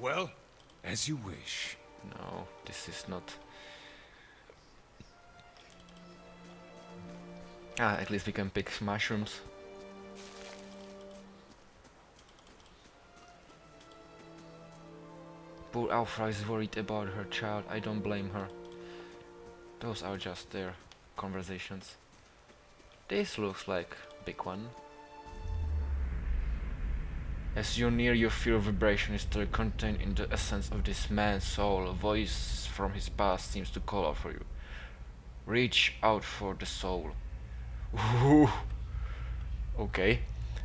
Well, as you wish. No, this is not. Ah, at least we can pick mushrooms. Poor Alpha is worried about her child. I don't blame her. Those are just their conversations. This looks like big one. As you near, you feel vibration is still contained in the essence of this man's soul. A voice from his past seems to call out for you. Reach out for the soul. Ooh. Okay.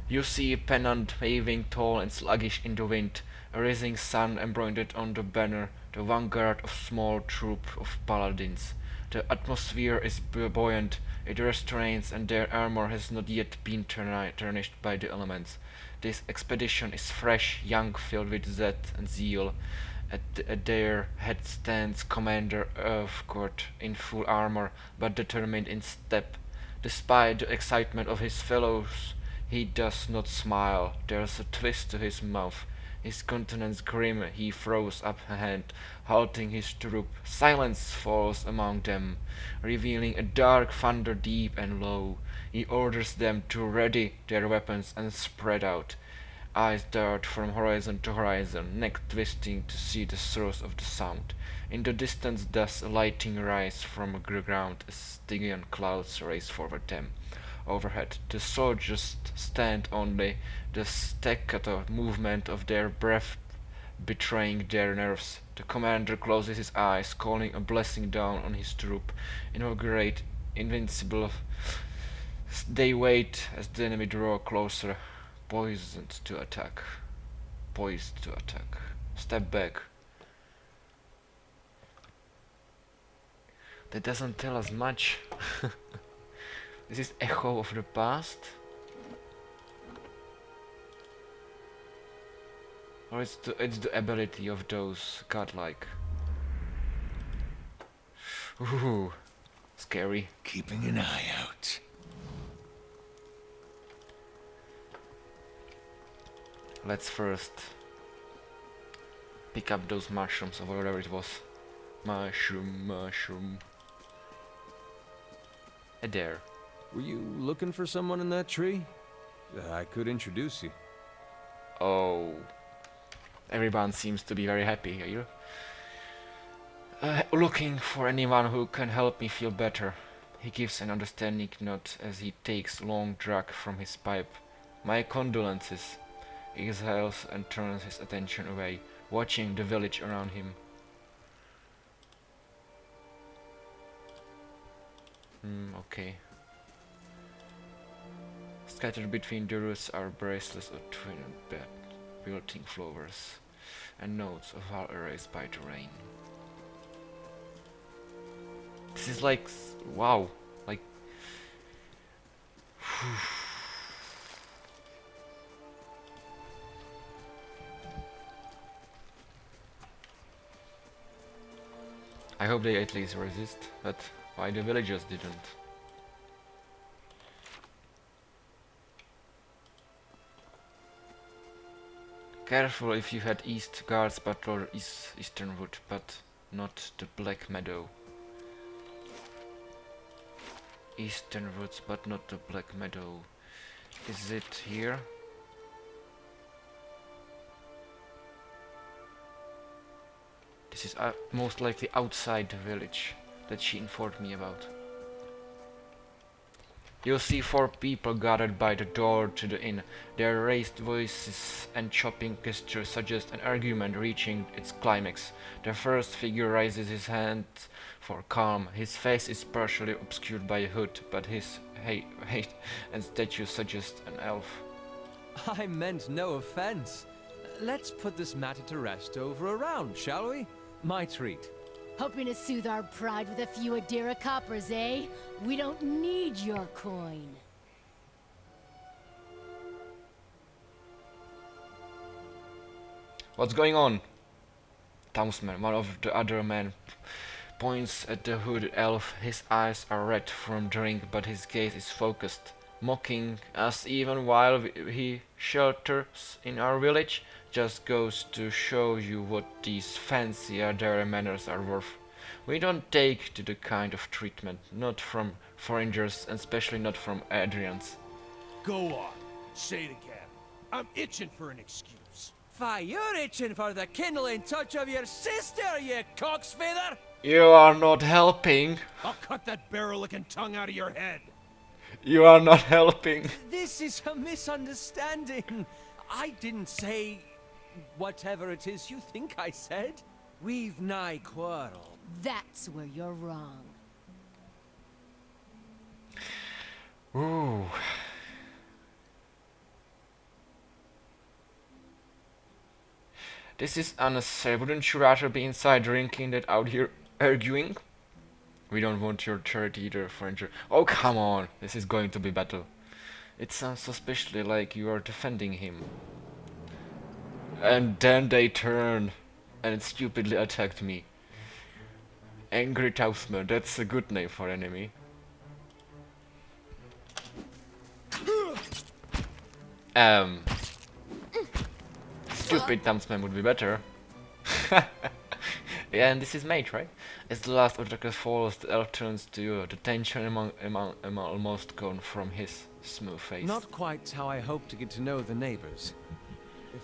You see a pennant waving tall and sluggish in the wind, a rising sun embroidered on the banner, the vanguard of small troop of paladins. The atmosphere is buoyant, it restrains, and their armor has not yet been tarnished by the elements. This expedition is fresh, young, filled with zest and zeal. At their head stands Commander Earthcourt in full armor, but determined in step. Despite the excitement of his fellows, he does not smile. There's a twist to his mouth. His countenance grim, he throws up a hand, halting his troop. Silence falls among them, revealing a dark thunder deep and low. He orders them to ready their weapons and spread out. Eyes dart from horizon to horizon, neck twisting to see the source of the sound. In the distance does a lighting rise from the ground as Stygian clouds race forward them. Overhead, the soldiers stand only, the staccato movement of their breath betraying their nerves. The commander closes his eyes, calling a blessing down on his troop. Inaugurate invincible. They wait as the enemy draw closer, poised to attack. Poised to attack. Step back. That doesn't tell us much. This is echo of the past? Or it's the ability of those godlike. Ooh, scary. Keeping an eye out. Let's first pick up those mushrooms or whatever it was. Mushroom. There. Were you looking for someone in that tree? I could introduce you. Oh. Everyone seems to be very happy here. Looking for anyone who can help me feel better. He gives an understanding nod as he takes a long drag from his pipe. My condolences. He exhales and turns his attention away, watching the village around him. Okay. Scattered between the roots are bracelets of twin bed, wilting flowers, and notes of all erased by the rain. This is like, wow, like, I hope they at least resist, but why the villagers didn't? Careful if you had East Guards Butler is Easternwood, but not the Black Meadow. Eastern Woods, but not the Black Meadow. Is it here? This is most likely outside the village that she informed me about. You'll see 4 people gathered by the door to the inn. Their raised voices and chopping gestures suggest an argument reaching its climax. The first figure raises his hand for calm. His face is partially obscured by a hood, but his height and stature suggest an elf. I meant no offense. Let's put this matter to rest over a round, shall we? My treat. Hoping to soothe our pride with a few Adira coppers, eh? We don't need your coin. What's going on? Townsman, one of the other men, points at the hooded elf. His eyes are red from drink, but his gaze is focused, mocking us even while he shelters in our village. just goes to show you what these fancy Adara manners are worth. We don't take to the kind of treatment, not from foreigners, and especially not from Adrians. Go on. Say it again. I'm itching for an excuse. Why, you're itching for the kindling touch of your sister, you cocksfeather! You are not helping. I'll cut that barrel-licking tongue out of your head. You are not helping. This is a misunderstanding. I didn't say whatever it is you think I said. We've nigh quarrel. That's where you're wrong. Ooh. This is unnecessary. Wouldn't you rather be inside drinking than out here arguing? We don't want your charity either, Frencher. Oh, come on. This is going to be battle. It sounds suspiciously like you are defending him. And then they turn and stupidly attacked me. Angry Tausman, that's a good name for enemy. Stupid Tausman would be better. Yeah, and this is mate, right? As the last attacker falls, the elf turns to you. The tension among almost gone from his smooth face. Not quite how I hoped to get to know the neighbors.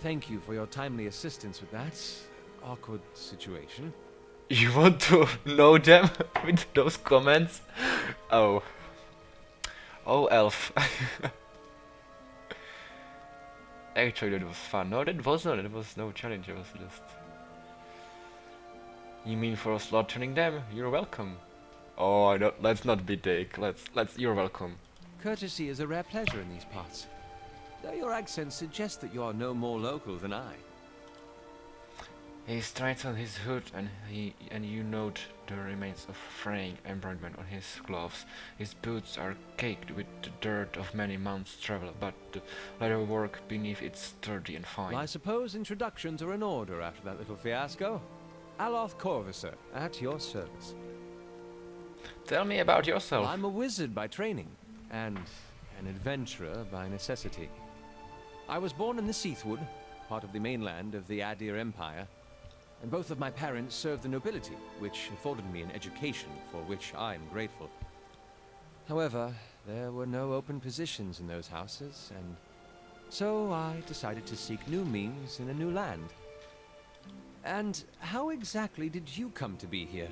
Thank you for your timely assistance with that awkward situation. You want to know them with those comments? Oh. Oh, elf. Actually, that was fun. No, that was not. It was no challenge. It was just... You mean for slaughtering them? You're welcome. Oh, I don't... Let's not be dick. Let's... You're welcome. Courtesy is a rare pleasure in these parts. Though your accent suggests that you are no more local than I. He straightens his hood and you note the remains of fraying embroiderment on his gloves. His boots are caked with the dirt of many months' travel, but the leatherwork beneath it's sturdy and fine. Well, I suppose introductions are in order after that little fiasco. Aloth Corvisor, at your service. Tell me about yourself. Well, I'm a wizard by training, and an adventurer by necessity. I was born in the Seathwood, part of the mainland of the Adir Empire, and both of my parents served the nobility, which afforded me an education for which I am grateful. However, there were no open positions in those houses, and so I decided to seek new means in a new land. And how exactly did you come to be here?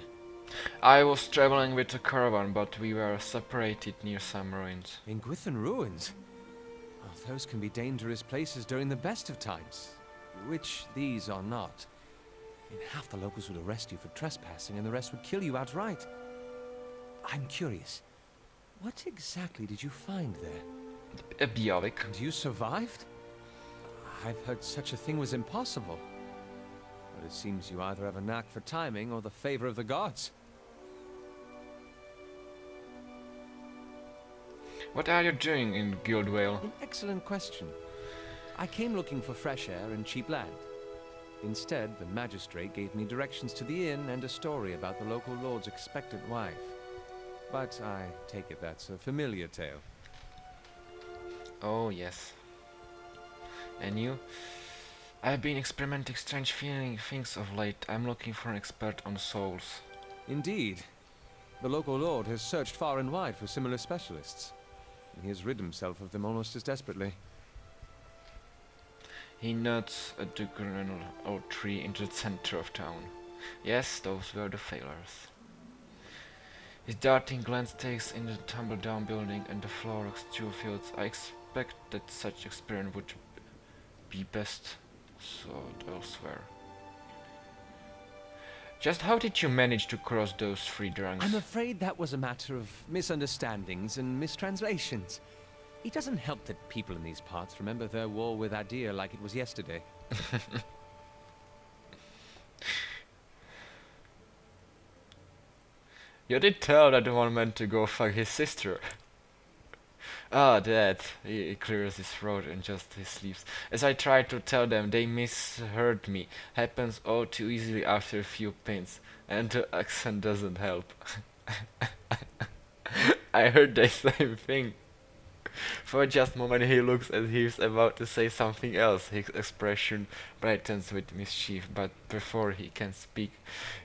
I was traveling with a caravan, but we were separated near some ruins. In Gwithan ruins? Well, those can be dangerous places during the best of times, which these are not. I mean, half the locals would arrest you for trespassing and the rest would kill you outright. I'm curious, what exactly did you find there? A Bialik. And you survived? I've heard such a thing was impossible. But it seems you either have a knack for timing or the favor of the gods. What are you doing in Gilded Vale? An excellent question. I came looking for fresh air and cheap land. Instead, the magistrate gave me directions to the inn and a story about the local lord's expectant wife. But I take it that's a familiar tale. Oh, yes. And you? I've been experimenting strange things of late. I'm looking for an expert on souls. Indeed. The local lord has searched far and wide for similar specialists. He has rid himself of them almost as desperately. He nods at the granite oak tree in the center of town. Yes, those were the failures. His darting glance takes in the tumble-down building and the floor-rock stew fields. I expect that such experience would be best sought elsewhere. Just how did you manage to cross those three drunks? I'm afraid that was a matter of misunderstandings and mistranslations. It doesn't help that people in these parts remember their war with Adir like it was yesterday. You did tell that the one meant to go fuck his sister. Ah, that. He clears his throat and just his sleeves. As I tried to tell them, they misheard me. Happens all too easily after a few pins. And the accent doesn't help. I heard the same thing. For just a moment he looks as if he's about to say something else. His expression brightens with mischief, but before he can speak,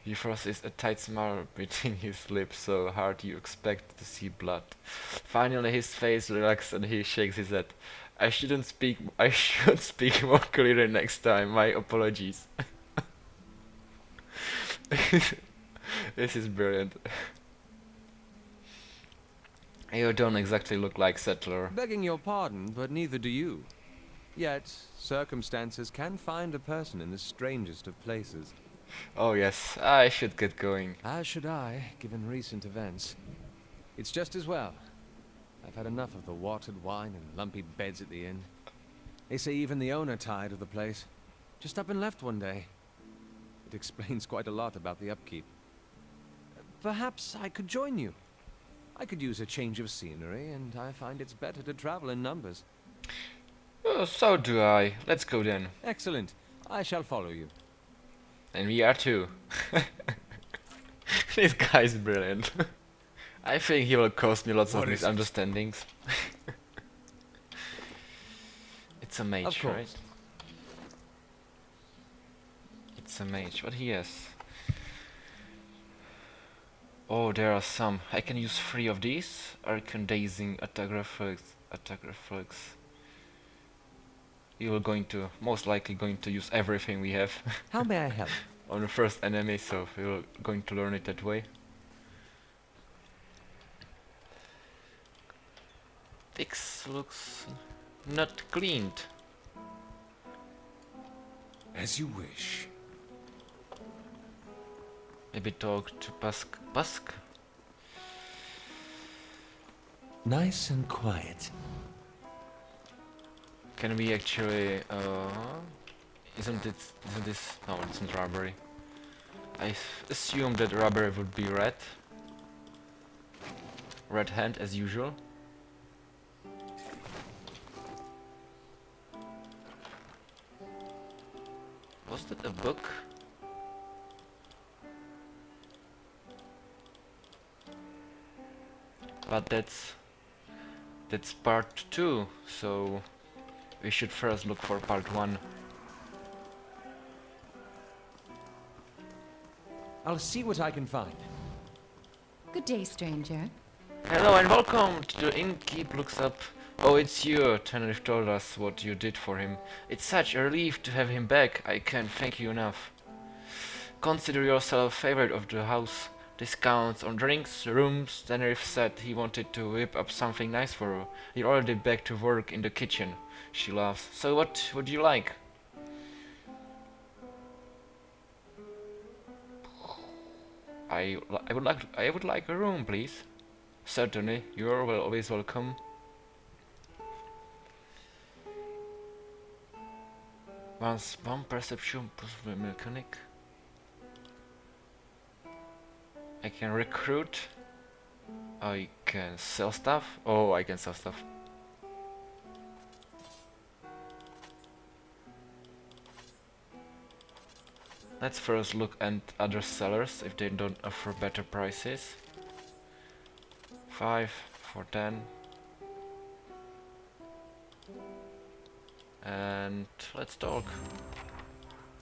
he forces a tight smile between his lips so hard you expect to see blood. Finally his face relaxes and he shakes his head. I should speak more clearly next time. My apologies. This is brilliant. You don't exactly look like settler. Begging your pardon, but neither do you. Yet, circumstances can find a person in the strangest of places. Oh yes, I should get going. As should I, given recent events. It's just as well. I've had enough of the watered wine and lumpy beds at the inn. They say even the owner tired of the place. Just up and left one day. It explains quite a lot about the upkeep. Perhaps I could join you. I could use a change of scenery, and I find it's better to travel in numbers. Oh, so do I. Let's go then. Excellent. I shall follow you. And we are too. This guy is brilliant. I think he will cause me lots of What is it? misunderstandings. It's a mage, Of course. right? It's a mage. What he has? Oh, there are some. I can use 3 of these. Arcane Dazing, Attack Reflex, Attack Reflex. You are most likely going to use everything we have How may I help? on the first enemy, so you're going to learn it that way. This looks not cleaned. As you wish. Maybe talk to Busk. Nice and quiet. Can we actually, isn't this, no, it's not robbery. I assume that robbery would be red. Red hand as usual. Was that a book? But that's part 2, so we should first look for part 1. I'll see what I can find. Good day, stranger. Hello and welcome to the innkeep looks up. Oh, it's you. Tenerife told us what you did for him. It's such a relief to have him back. I can't thank you enough. Consider yourself favorite of the house. Discounts on drinks, rooms. Tenerife said he wanted to whip up something nice for you. You're already back to work in the kitchen. She laughs. So what would you like? I would like a room, please. Certainly, you're always welcome. One perception plus the mechanic. I can recruit. I can sell stuff. Oh, I can sell stuff. Let's first look at other sellers if they don't offer better prices. 5 for 10. And let's talk.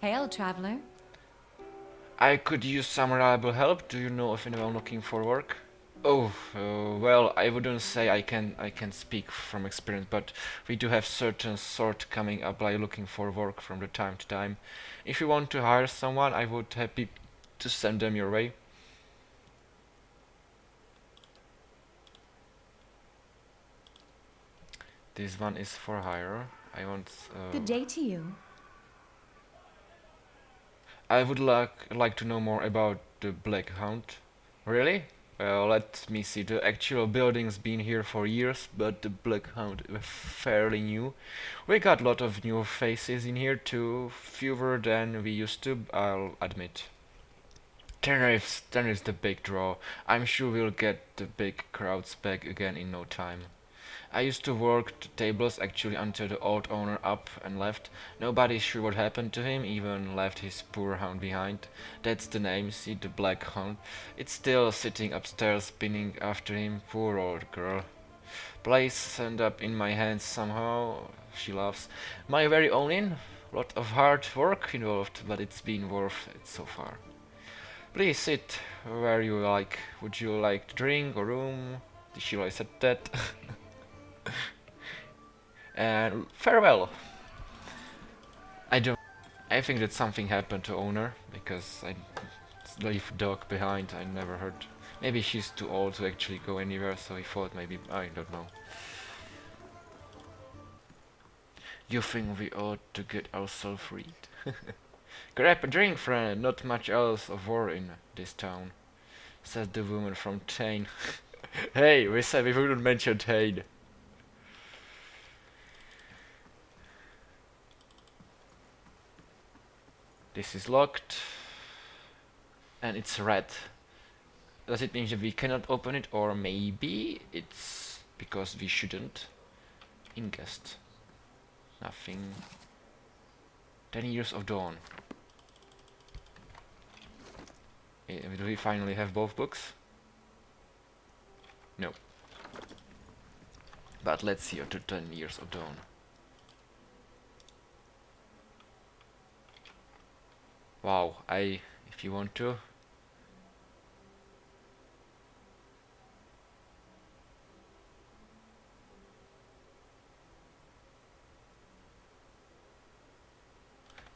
Hail, traveler. I could use some reliable help. Do you know of anyone looking for work? Oh, well, I wouldn't say I can speak from experience, but we do have certain sort coming up like looking for work from the time to time. If you want to hire someone, I would happy to send them your way. This one is for hire. I want. Good day to you. I would like to know more about the Black Hound. Really? Well, let me see. The actual building's been here for years, but the Black Hound is fairly new. We got a lot of new faces in here too, fewer than we used to, I'll admit. Tenerife's the big draw. I'm sure we'll get the big crowds back again in no time. I used to work the tables actually until the old owner up and left. Nobody's sure what happened to him, even left his poor hound behind. That's the name, see, the Black Hound. It's still sitting upstairs spinning after him, poor old girl. place end up in my hands somehow. She laughs. My very own inn. Lot of hard work involved, but it's been worth it so far. Please sit where you like. Would you like to drink or room? She always said that. And farewell. I think that something happened to owner because I leave dog behind. I never heard. Maybe she's too old to actually go anywhere, so he thought maybe I don't know. You think we ought to get ourselves freed? Grab a drink, friend. Not much else of war in this town, said the woman from Tain. Hey, we said we wouldn't mention Tain. This is locked. And it's red. Does it mean that we cannot open it, or maybe it's because we shouldn't? Ingest. Nothing. 10 years of dawn. Do we finally have both books? No. But let's see after 10 years of dawn. Wow, if you want to.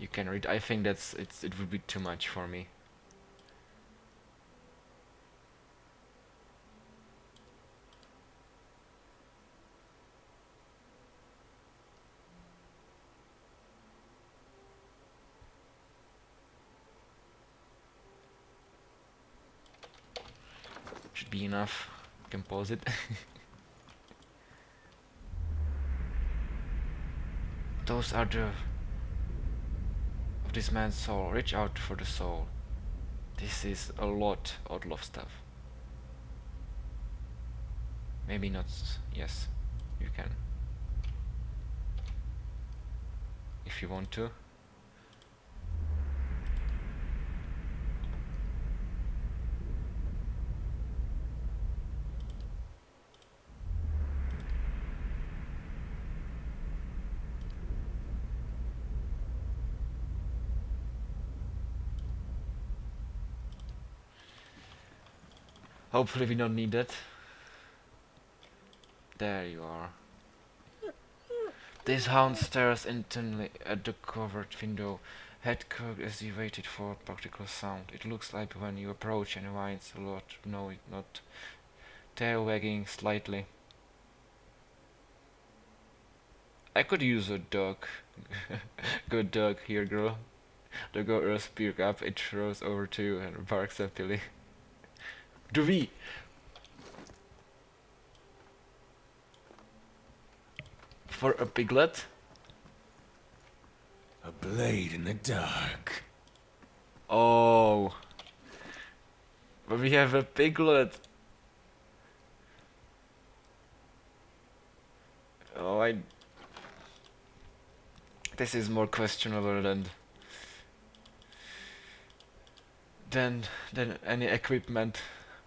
You can read. I think it would be too much for me. Should be enough. You can pause it. Those are the of this man's soul. Reach out for the soul. This is a lot of stuff. Maybe not. Yes, you can. If you want to. Hopefully we don't need that. There you are. This hound stares intently at the covered window, head cocked as he waited for practical sound. It looks like when you approach and whines a lot, no it not. Tail wagging slightly. I could use a dog. Good dog here, girl. The girl speaks up, it throws over to you and barks happily. Do we? For a piglet? A blade in the dark. Oh. But we have a piglet. Oh, this is more questionable than any equipment.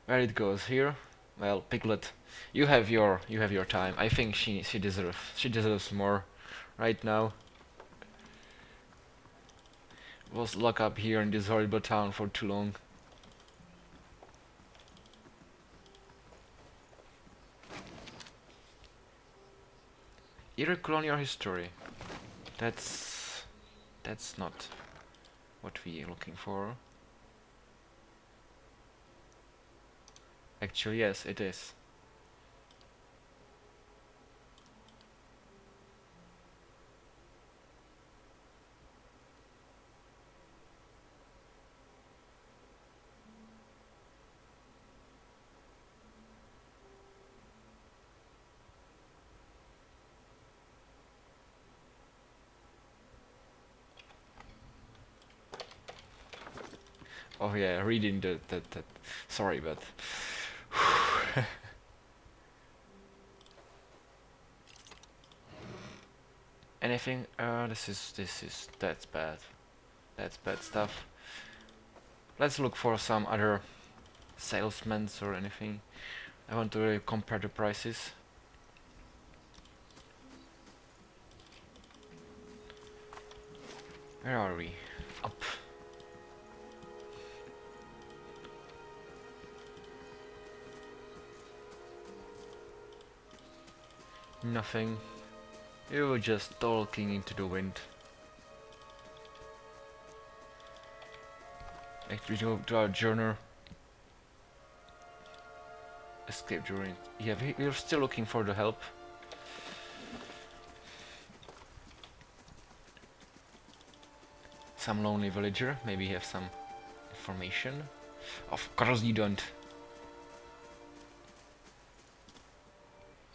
Where it goes here? Well, piglet, you have your time. I think she deserves more right now. Was locked up here in this horrible town for too long. Eerie colonial history. That's not what we are looking for. Actually, yes, it is. Oh yeah, reading that. Sorry, but. Anything? This is that's bad. That's bad stuff. Let's look for some other salesmen or anything. I want to really compare the prices. Where are we? Up. Nothing. You were just talking into the wind. Actually, go to our journal. Escape journey. Yeah, we're still looking for the help. Some lonely villager. Maybe you have some information. Of course you don't.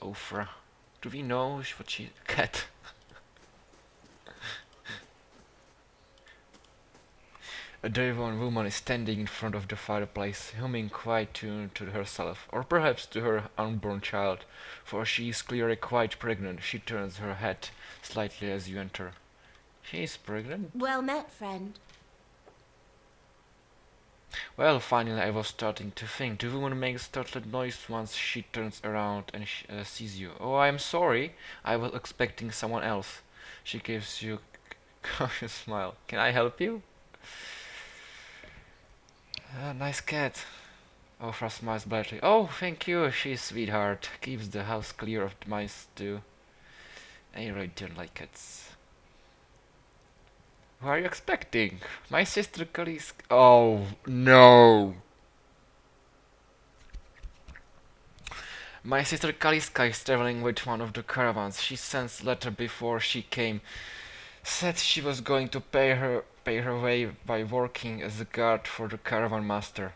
Ofra. Do we know what she... cat? A Devon woman is standing in front of the fireplace, humming quite tune to herself, or perhaps to her unborn child, for she is clearly quite pregnant. She turns her head slightly as you enter. She is pregnant? Well met, friend. Well, finally I was starting to think. The woman makes a startled noise once she turns around and sees you. Oh, I'm sorry. I was expecting someone else. She gives you a cautious smile. Can I help you? Nice cat. Ofra smiles brightly. Oh, thank you, she's sweetheart. Keeps the house clear of mice too. I really don't like cats. Who are you expecting? My sister Kalis. Oh no! My sister Kaliska is traveling with one of the caravans. She sent a letter before she came. Said she was going to pay her way by working as a guard for the caravan master.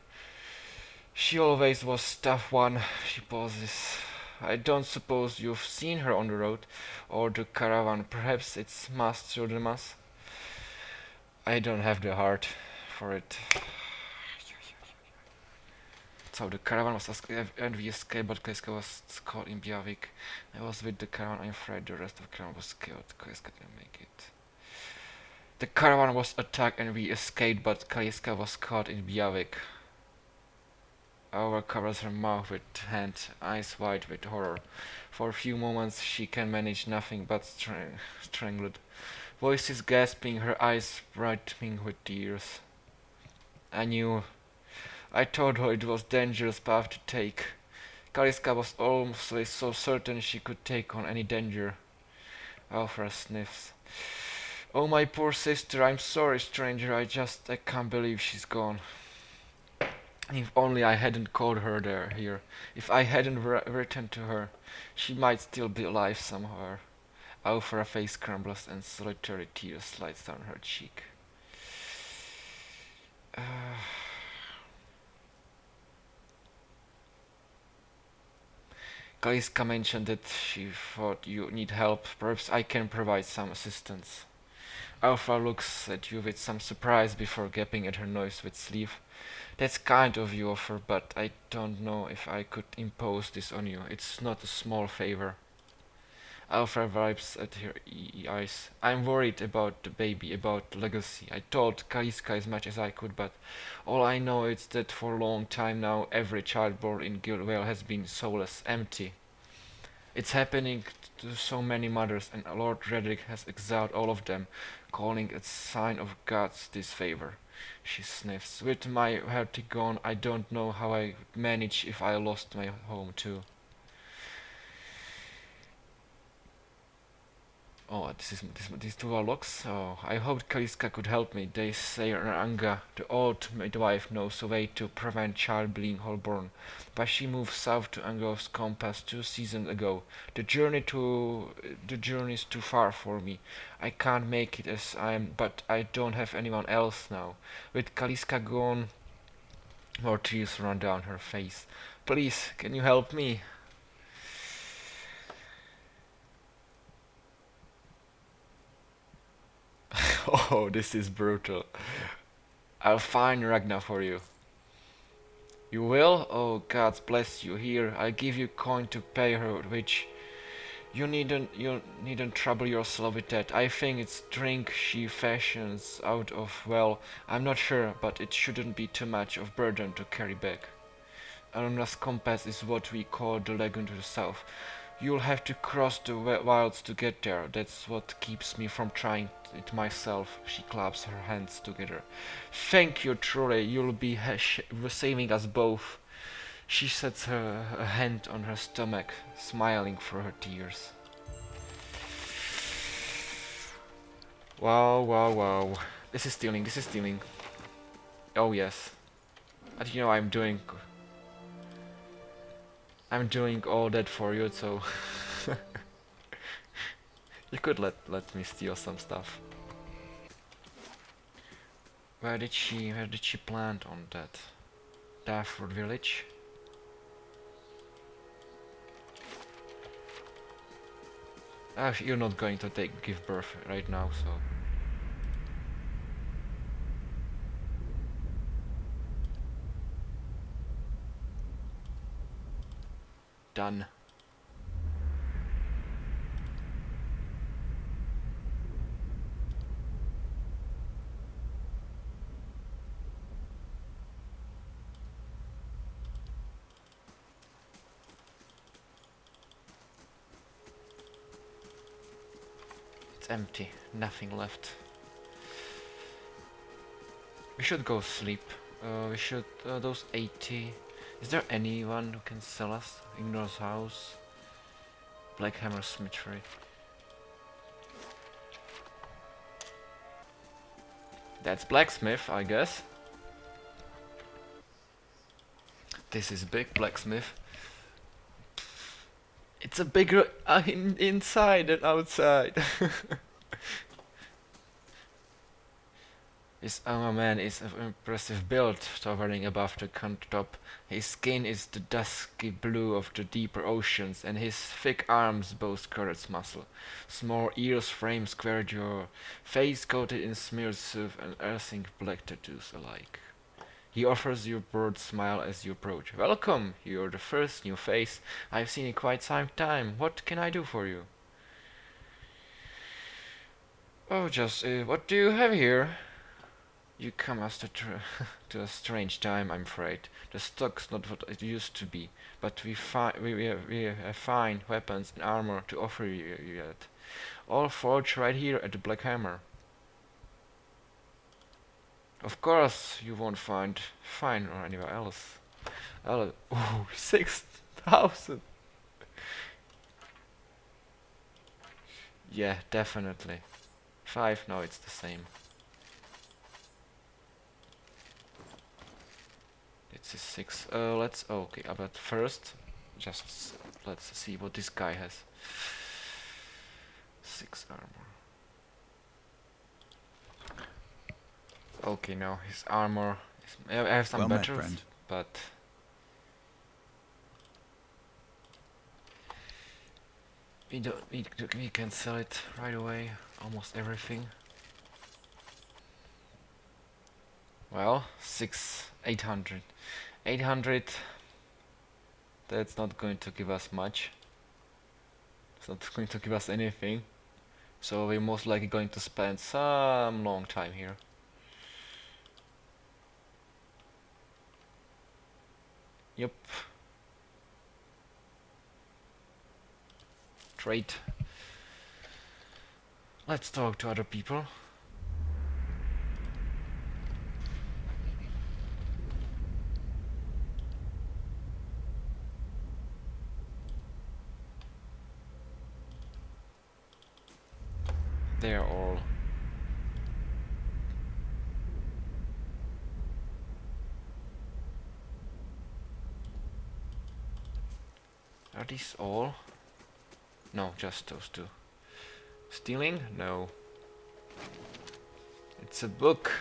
She always was tough one, she pauses. I don't suppose you've seen her on the road, or the caravan. Perhaps it's Master Demas. I don't have the heart for it. So the caravan was and we escaped, but Kaiska was caught in Biavik. I was with the caravan. I'm afraid the rest of the caravan was killed. Kaiska didn't make it. The caravan was attacked and we escaped, but Kaiska was caught in Biavik. Aura covers her mouth with hand, eyes wide with horror. For a few moments she can manage nothing but strangled. Voices gasping, her eyes brightening with tears. I knew. I told her it was dangerous path to take. Kaliska was almost so certain she could take on any danger. Alfra sniffs. Oh, my poor sister, I'm sorry, stranger, I can't believe she's gone. If only I hadn't called her here. If I hadn't written to her, she might still be alive somewhere. Alfra's face crumbles and solitary tears slides down her cheek. Kaliska mentioned that she thought you need help. Perhaps I can provide some assistance. Alpha looks at you with some surprise before gaping at her nose with sleeve. That's kind of you, Offer, but I don't know if I could impose this on you. It's not a small favor. Alpha wipes at her eyes. I'm worried about the baby, about legacy. I told Kaliska as much as I could, but all I know is that for a long time now every child born in Gilded Vale has been soulless, empty. It's happening to so many mothers, and Lord Redrick has exiled all of them, calling it a sign of God's disfavor. She sniffs. With my heart gone, I don't know how I would manage if I lost my home too. Oh, these two are locks. Oh, I hoped Kaliska could help me. They say Ranga, the old midwife, knows a way to prevent child being wholeborn, but she moved south to Ango's compass 2 seasons ago. The journey is too far for me. I can't make it as I am, but I don't have anyone else now. With Kaliska gone, more tears run down her face. Please, can you help me? Oh, this is brutal. I'll find Ragna for you. You will? Oh, God bless you. Here, I'll give you coin to pay her, which you needn't trouble yourself with that. I think it's drink she fashions out of, well, I'm not sure, but it shouldn't be too much of burden to carry back. Arunda's compass is what we call the lagoon to the south. You'll have to cross the wilds to get there. That's what keeps me from trying it myself. She claps her hands together. Thank you, truly. You'll be saving us both. She sets a hand on her stomach, smiling through her tears. Wow, wow, wow. This is stealing, this is stealing. Oh yes. And you know I'm doing all that for you, so you could let me steal some stuff. Where did she plant on that? Darford village? Actually, you're not going to give birth right now, so done. It's empty, nothing left. We should go sleep. We should those 80. Is there anyone who can sell us? Ignor's house. Black Hammer Smitchery. That's blacksmith, I guess. This is big blacksmith. It's a bigger inside than outside. This armor man is of impressive build, towering above the countertop. His skin is the dusky blue of the deeper oceans, and his thick arms boast courage muscle. Small ears frame square jaw, face coated in smeared soot and earthing black tattoos alike. He offers you a broad smile as you approach. Welcome! You're the first new face I've seen in quite some time. What can I do for you? Oh, just what do you have here? You come us to a strange time, I'm afraid. The stock's not what it used to be, but we have fine weapons and armor to offer you yet. All forged right here at the Black Hammer. Of course, you won't find fine or anywhere else. Oh, 6,000! Yeah, definitely. 5, no, it's the same. It's a 6. Let's okay. But first, just let's see what this guy has. 6 armor. Okay, now his armor. I have some battles, but we can sell it right away. Almost everything. Well, 800. 800. That's not going to give us much. It's not going to give us anything. So we're most likely going to spend some long time here. Yep. Trade. Let's talk to other people. They're all are these all? No, just those two. Stealing? No. It's a book.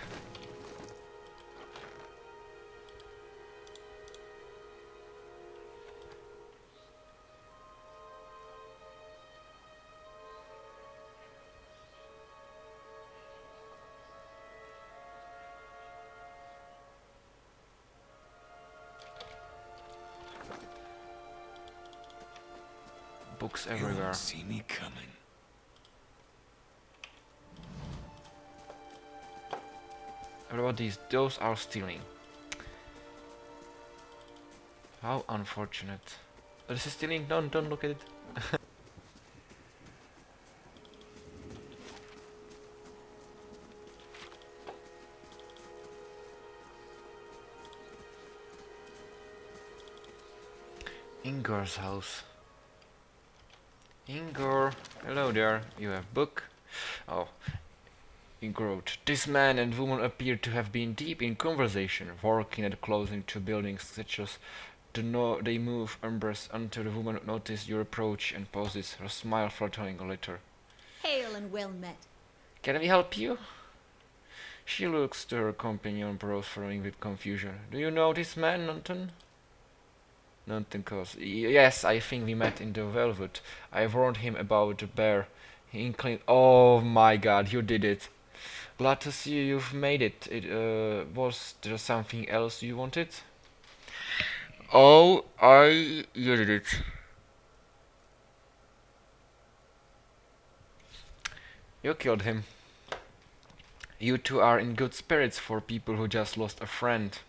Books You everywhere. won't see me coming. What about these? Those are stealing. How unfortunate. Oh, this is stealing? Don't look at it. Ingor's house. Ingor, hello there. You have book? Oh, Ingor wrote. This man and woman appear to have been deep in conversation, working at closing two buildings such as they move umbrellas until the woman notices your approach and pauses, her smile fluttering a little. Hail and well met. Can we help you? She looks to her companion, brows furrowing with confusion. Do you know this man, Nunton? Nunton calls. Yes, I think we met in the Velvet. I warned him about the bear. He inclined. Oh my god, you did it. Glad to see you've made it. Was there something else you wanted? Oh, you did it. You killed him. You two are in good spirits for people who just lost a friend.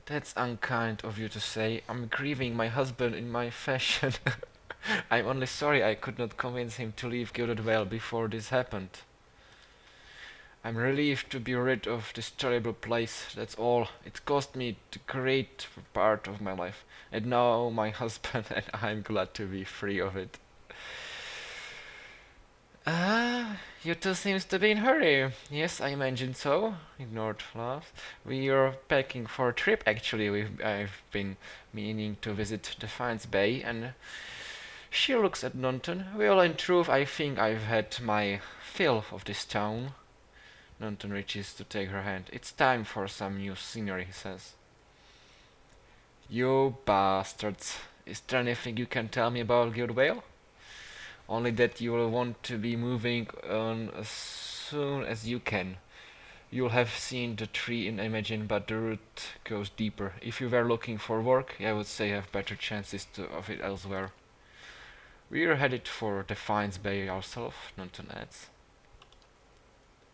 That's unkind of you to say. I'm grieving my husband in my fashion. I'm only sorry I could not convince him to leave Gilded Vale before this happened. I'm relieved to be rid of this terrible place, that's all. It cost me the great part of my life. And now my husband and I'm glad to be free of it. You two seems to be in hurry. Yes, I imagined so. Ignored laugh. We are packing for a trip actually. I've been meaning to visit Defiance Bay and she looks at Nunton. Well, in truth, I think I've had my fill of this town. Nunton reaches to take her hand. It's time for some new scenery, he says. You bastards. Is there anything you can tell me about Gilded Vale? Only that you will want to be moving on as soon as you can. You'll have seen the tree in Imagine, but the root goes deeper. If you were looking for work, I would say you have better chances of it elsewhere. We're headed for Defiance Bay ourselves, Nunton adds.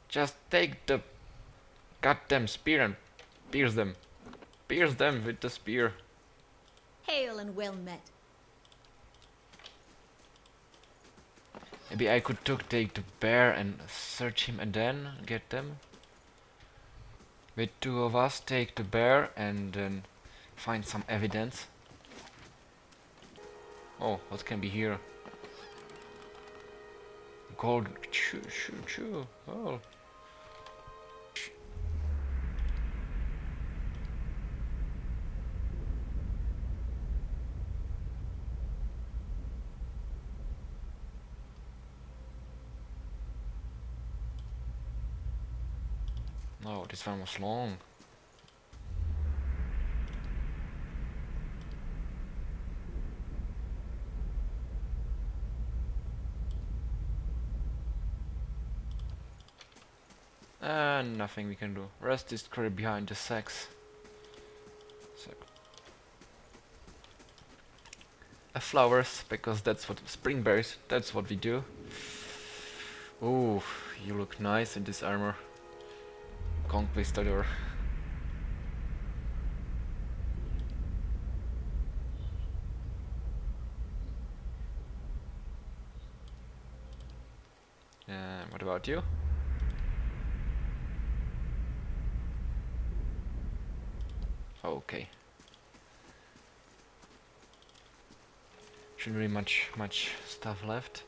Just take the goddamn spear and pierce them. Pierce them with the spear. Hail and well met. Maybe I could take the bear and search him and then get them. With two of us, take the bear and then find some evidence. Oh, what can be here? Gold. Chew. Oh. No, this one was long. Nothing we can do. Rest is curried behind the sacks. Flowers, because that's what spring berries. That's what we do. Oh, you look nice in this armor, Conquistador. What about you? Okay. Shouldn't really much stuff left.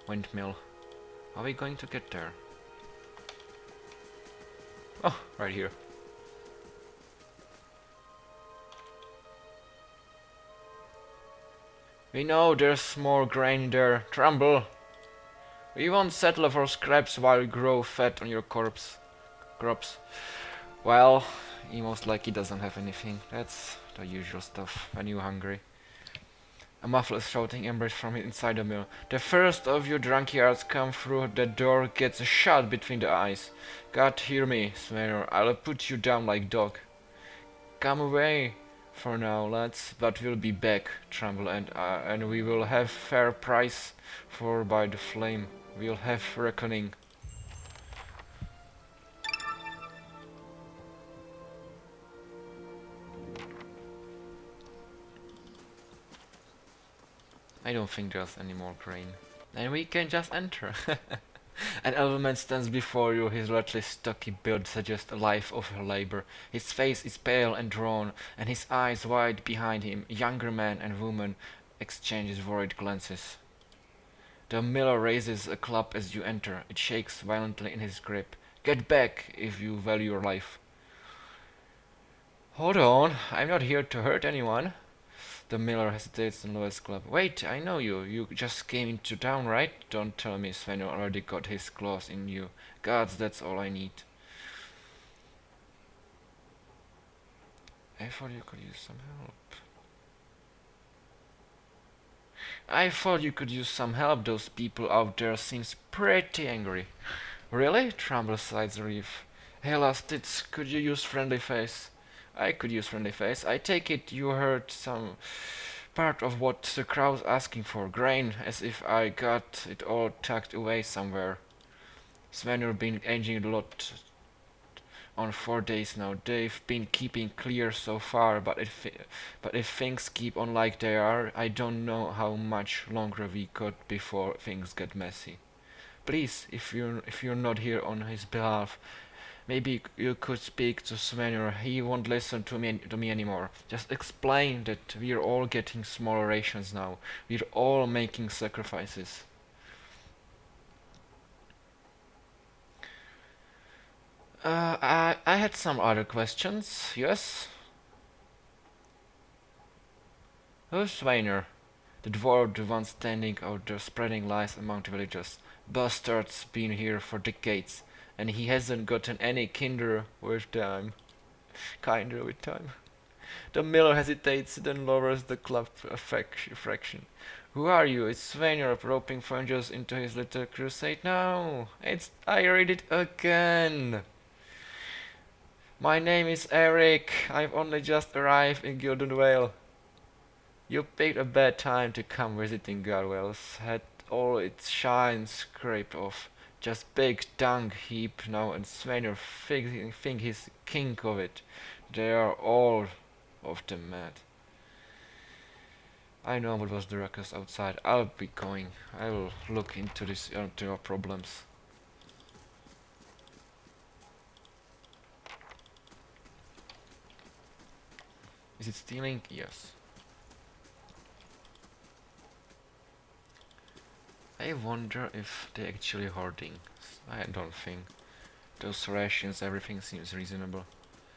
Windmill. Are we going to get there? Oh, right here. We know there's more grain there. Trumbull. We won't settle for scraps while you grow fat on your crops. Well, he most likely doesn't have anything. That's the usual stuff when you're hungry. A muffler is shouting embers from inside the mill. The first of you drunkards come through the door gets a shot between the eyes. God hear me, swear, I'll put you down like dog. Come away for now, lads, but we'll be back, Trumbull, and we will have fair price for by the flame. We'll have reckoning. I don't think there's any more grain. And we can just enter. An elderman stands before you, his largely stocky build suggests a life of labor. His face is pale and drawn, and his eyes wide behind him. A younger man and woman exchanges worried glances. The miller raises a club as you enter. It shakes violently in his grip. Get back, if you value your life. Hold on, I'm not here to hurt anyone. The miller hesitates and lowers club. Wait, I know you. You just came into town, right? Don't tell me Sven already got his claws in you. Gods, that's all I need. I thought you could use some help. I thought you could use some help. Those people out there seems pretty angry. Really? Trumbull sighs relief. Hey, last tits, could you use friendly face? I could use friendly face. I take it you heard some part of what the crowd's asking for. Grain, as if I got it all tucked away somewhere. Svenur been aging a lot on 4 days now. They've been keeping clear so far, but if things keep on like they are, I don't know how much longer we got before things get messy. Please, if you're not here on his behalf, maybe you could speak to Svenur. He won't listen to me anymore. Just explain that we're all getting smaller rations now. We're all making sacrifices. I had some other questions. Yes? Who's Svenur? The dwarf, the one standing out there spreading lies among the villagers. Bastard's been here for decades, and he hasn't gotten any kinder with time. Kinder with time. The miller hesitates, then lowers the club a fraction. Who are you? It's Svenur roping strangers into his little crusade. No, I read it again. My name is Eric. I've only just arrived in Gilded Vale. You picked a bad time to come visiting Garwell's. Had all its shine scraped off. Just big dung heap now, and Svenur think he's king of it. They are all of them mad. I know what was the ruckus outside. I'll be going. I will look into your problems. Is it stealing? Yes. I wonder if they're actually hoarding. I don't think. Those rations, everything seems reasonable.